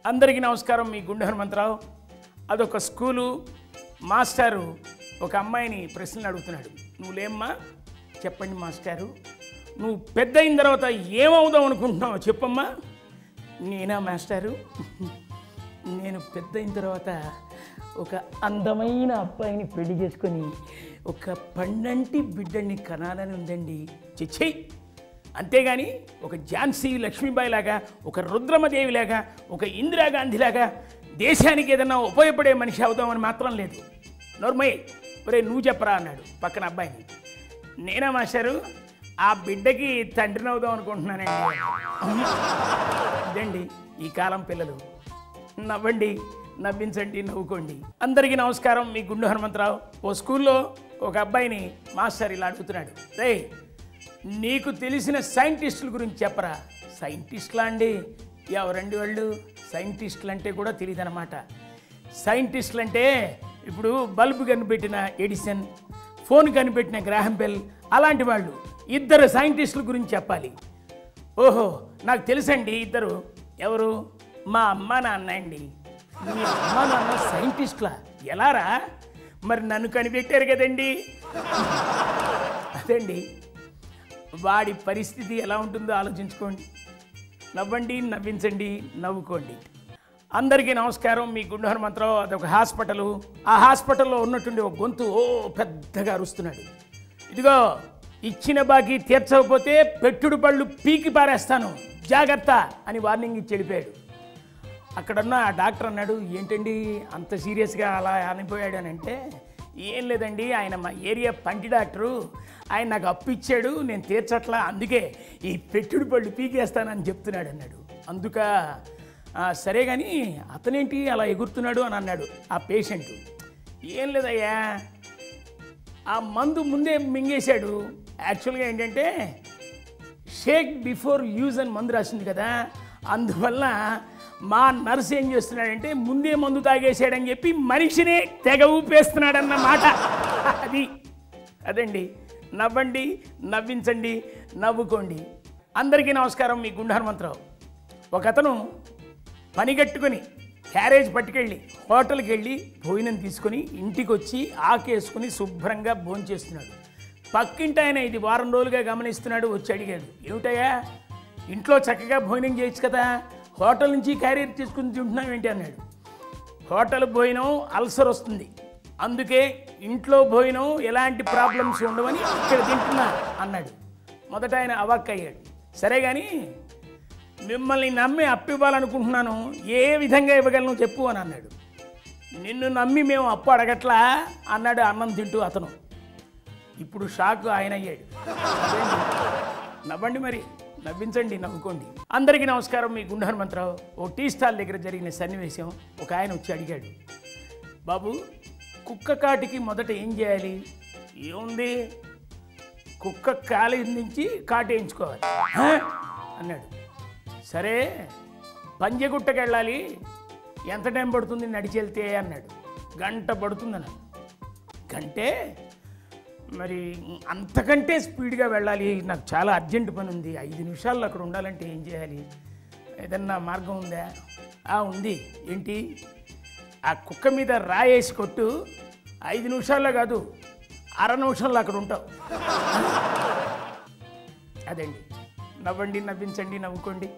అందరికీ నమస్కారం. మీ గుండె హనుమంతరావు. అదొక స్కూలు మాస్టారు ఒక అమ్మాయిని ప్రశ్నలు అడుగుతున్నాడు. నువ్వు లేమ్మా, చెప్పండి మాస్టారు, నువ్వు పెద్ద అయిన తర్వాత ఏమవుదాం అనుకుంటున్నావు చెప్పమ్మా. నేనా మాస్టారు, నేను పెద్ద అయిన తర్వాత ఒక అందమైన అబ్బాయిని పెళ్లి చేసుకొని ఒక పండంటి బిడ్డని కనాలని ఉందండి. చిచ్చేయి, అంతేగాని ఒక ఝాన్సీ లక్ష్మీబాయి లాగా, ఒక రుద్రమదేవి లాగా, ఒక ఇందిరాగాంధీ లాగా దేశానికి ఏదన్నా ఉపయోగపడే మనిషి అవుదామని మాత్రం లేదు. నోర్మయ్య, ఒరే నువ్వు చెప్పరా అన్నాడు పక్కన అబ్బాయిని. నేనా మాస్టారు, ఆ బిడ్డకి తండ్రిని అవుదాం అనుకుంటున్నానండి. ఇదండి ఈ కాలం పిల్లలు. నవ్వండి, నవ్వించండి, నవ్వుకోండి. అందరికీ నమస్కారం. మీ గుండె హనుమంతరావు. ఓ స్కూల్లో ఒక అబ్బాయిని మాస్టర్ ఇలా అడుగుతున్నాడు, రే నీకు తెలిసిన సైంటిస్టుల గురించి చెప్పరా. సైంటిస్టులా అండి? ఎవరండి వాళ్ళు? సైంటిస్టులు అంటే కూడా తెలియదు అన్నమాట. సైంటిస్టులు అంటే ఇప్పుడు బల్బు కనిపెట్టిన ఎడిసన్, ఫోన్ కనిపెట్టిన గ్రాహం బెల్, అలాంటి వాళ్ళు. ఇద్దరు సైంటిస్టుల గురించి చెప్పాలి. ఓహో, నాకు తెలుసండి ఇద్దరు. ఎవరు? మా అమ్మ నాన్న అండి. మీ అమ్మ నాన్న సైంటిస్టులా? ఎలారా? మరి నన్ను కనిపెట్టారు కదండి. అదండి, వాడి పరిస్థితి ఎలా ఉంటుందో ఆలోచించుకోండి. నవ్వండి, నవ్వించండి, నవ్వుకోండి. అందరికీ నమస్కారం. మీ గుండె హనుమంతరావు. అదొక హాస్పిటలు. ఆ హాస్పిటల్లో ఉన్నటువంటి ఒక గొంతు పెద్దగా అరుస్తున్నాడు. ఇదిగో, ఇచ్చిన బాకీ తీర్చకపోతే పెట్టుడు పళ్ళు పీకి పారేస్తాను, జాగ్రత్త అని వార్నింగ్ ఇచ్చి వెళ్ళిపోయాడు. అక్కడున్న డాక్టర్ అన్నాడు, ఏంటండి అంత సీరియస్గా అలా అనిపోయాడు అని అంటే, ఏం లేదండి, ఆయన మా ఏరియా పంటి డాక్టరు, ఆయన నాకు అప్పు ఇచ్చాడు, నేను తీర్చట్లా, అందుకే ఈ పెట్టుడు పళ్ళు పీకేస్తానని చెప్తున్నాడు అన్నాడు. అందుక సరే కానీ అతనేంటి అలా ఎగురుతున్నాడు అని అన్నాడు ఆ పేషెంట్. ఏం లేదయ్యా, ఆ మందు ముందే మింగేశాడు. యాక్చువల్గా ఏంటంటే షేక్ బిఫోర్ యూజ్ అని మందు రాసింది కదా, అందువల్ల మా నర్స్ ఏం చేస్తున్నాడంటే ముందే మందు తాగేసాడని చెప్పి మనిషిని తెగ ఊపేస్తున్నాడన్న మాట. అదండి. నవ్వండి, నవ్వించండి, నవ్వుకోండి. అందరికీ నమస్కారం. మీ గుండె హనుమంతరావు. ఒక అతను పని కట్టుకొని క్యారేజ్ పట్టుకెళ్ళి హోటల్కి వెళ్ళి భోజనం తీసుకొని ఇంటికి వచ్చి ఆకేసుకొని శుభ్రంగా భోంచేస్తున్నాడు. పక్కింటి ఆయన ఇది వారం రోజులుగా గమనిస్తున్నాడు. వచ్చి అడిగాడు, ఏమిటయ్యా ఇంట్లో చక్కగా భోజనం చేయొచ్చు కదా, హోటల్ నుంచి క్యారియర్ తీసుకుని తింటున్నాం ఏంటి అన్నాడు. హోటల్ భోజనం అల్సర్ వస్తుంది, అందుకే ఇంట్లో భోజనం ఎలాంటి ప్రాబ్లమ్స్ ఉండవని ఇక్కడ తింటున్నా అన్నాడు. మొదట ఆయన అవాక్కయ్యాడు. సరే కానీ మిమ్మల్ని నమ్మి అప్పు ఇవ్వాలనుకుంటున్నాను, ఏ విధంగా ఇవ్వగలను చెప్పు అని అన్నాడు. నిన్ను నమ్మి మేము అప్పు అడగట్లా అన్నాడు అన్నం తింటూ అతను. ఇప్పుడు షాక్ ఆయన అయ్యాడు. నవ్వండి, మరి నవ్వించండి, నవ్వుకోండి. అందరికీ నమస్కారం. మీ గుండె హనుమంతరావు. ఓ టీ స్టాల్ దగ్గర జరిగిన సన్నివేశం. ఒక ఆయన వచ్చి అడిగాడు, బాబు కుక్క కాటికి మొదట ఏం చేయాలి? ఏముంది, కుక్క కాలి నుంచి కాటు వేయించుకోవాలి అన్నాడు. సరే పంజగుట్టకి వెళ్ళాలి, ఎంత టైం పడుతుంది నడిచి వెళ్తే అన్నాడు. గంట పడుతుందన్నాడు. గంటే? మరి అంతకంటే స్పీడ్గా వెళ్ళాలి, నాకు చాలా అర్జెంట్ పని ఉంది, 5 నిమిషాల్లో అక్కడ ఉండాలంటే ఏం చేయాలి? ఏదన్నా మార్గం ఉందా? ఉంది. ఏంటి? ఆ కుక్క మీద రాయేసి కొట్టు, 5 నిమిషాల్లో కాదు 1/2 నిమిషంలో అక్కడ ఉంటావు. అదండి. నవ్వండి, నవ్వించండి, నవ్వుకోండి.